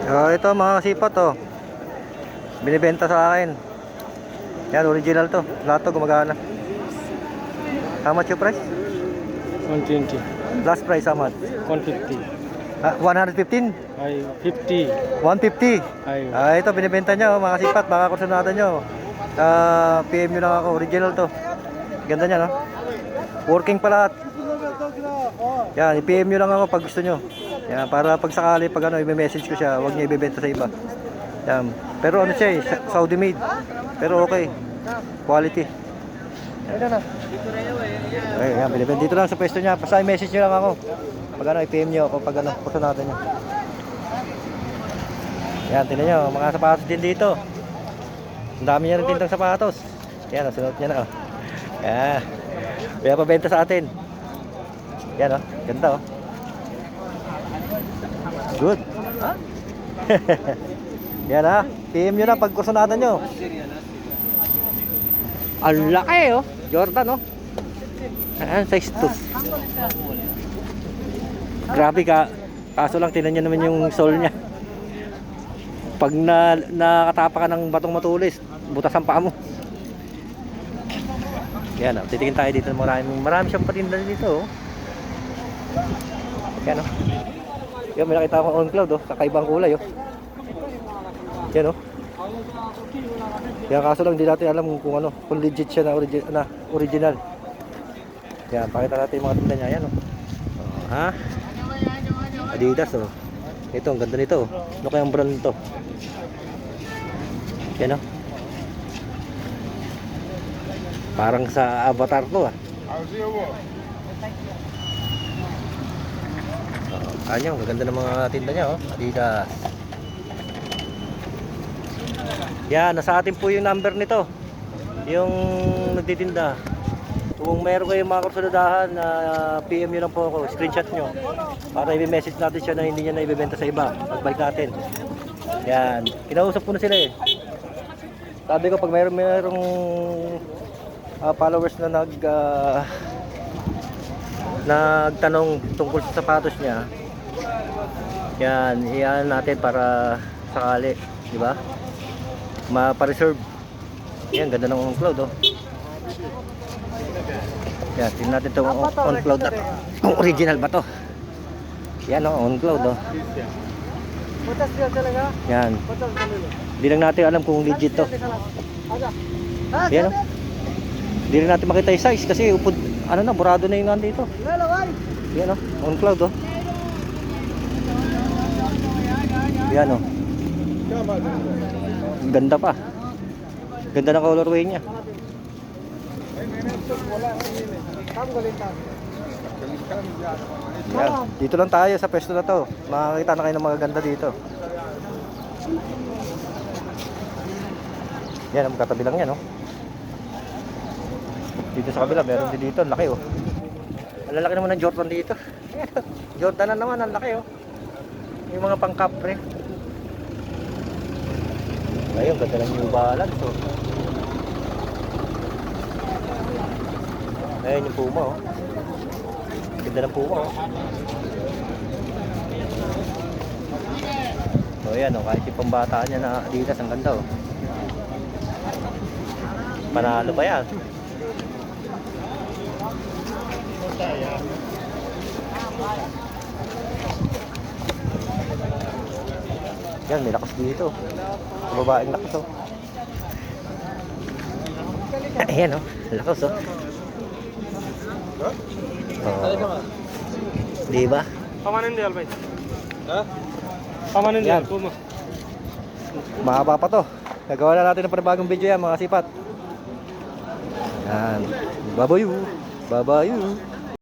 Ito mga sipat to. Binibenta sa akin. Yan, original to. Lahat to gumagana. How much yung price? 120. Last price how much? 150. 115? Ay, 50. 150? Ay, Ito binibenta nyo mga sipat. Baka kursunada nyo. PM nyo lang ako. Original to. Ganda nya no? Working pa lahat. Yan, i-PM nyo lang ako pag gusto nyo. Yan, para pag sakali, pag ano, i-message ko siya, huwag niya ibebenta sa iba. Yan. Pero ano siya eh, Saudi made. Pero okay. Quality. Yan. Okay, yan, binibenta. Dito lang sa pwesto niya. Basta i-message nyo lang ako. Pag ano, i-PM nyo ako pag ano, kursunada nyo. Yan, tingnan nyo, mga sapatos din dito. Ang dami niya rin tintang sapatos. Yan, sunod niya na oh. Yan. Kaya pabenta sa atin. Yan oh, ganda oh. Good. Yan ha, PM nyo na pag kursunada nyo. Ang laki oh, Jordan oh. Ayan, size 2. Grabe ka. Kaso lang tinan nyo naman yung sole nya. Pag nakatapa ka ng batong matulis, butas ang paa mo. Yan oh, titingin tayo dito. Marami siyang patinda dito oh. Yan oh. Yan, may nakita akong on cloud oh, kakaibang kulay oh. Yan oh. Yan, kaso lang hindi natin alam kung ano, kung legit siya na original. Yan, pakita natin yung mga tinda niya. Yan oh. Ha? Adidas oh. Ito, ang ganda nito oh. Ano kayang brand nito? Yan oh. Parang sa Avatar to ah. Ayun, gaganda ng mga tinda niya oh. Adidas. Yan, nasa atin po yung number nito. Yung nagtitinda. Kung meron kayong mga kursunadahan na PM nyo lang po ako, screenshot nyo. Para i-message natin siya na hindi niya na ibebenta sa iba. Pagbalik natin. Yan, kinausap ko na sila eh. Sabi ko pag merong followers na nagtanong tungkol sa sapatos niya, yan, iyan natin para sakali, di ba? Ma-reserve. Yan, ganda ng on cloud oh. Yan, tingnan natin itong on cloud na kung original ba to. Yan oh, on cloud oh. Yan. Hindi lang natin alam kung legit to. Yan oh. Hindi rin natin makita yung size kasi upod, ano na, burado na yung nandito. Yan oh, on cloud oh. Yan oh. Ganda pa. Ganda ng colorway niya. Yan. Dito lang tayo sa pwesto na to. Makakita na kayo ng mga ganda dito. Yan, magkatabi lang yan oh. Dito sa kabila, meron din dito. Ang laki oh. Ang lalaki naman ng Jordan dito. Jordan na naman, ang laki oh. Yung mga pang-capre. Ayun, ganda ng New Balance oh. Ayun yung Puma oh. Ganda ng Puma oh. So yan oh, kahit yung pambata niya na Adidas, ang ganda oh. Panalo pa yan. Yan, may lakas dito. Babaeng lakas oh. Ayan oh, lakas oh. Oh. Diba? Pamanin din albay. Ha? Pamanin din Puma. Mahaba pa to. Nagawa na natin ng panibagong video yan mga sipat. Yan. Babayu. Babayu.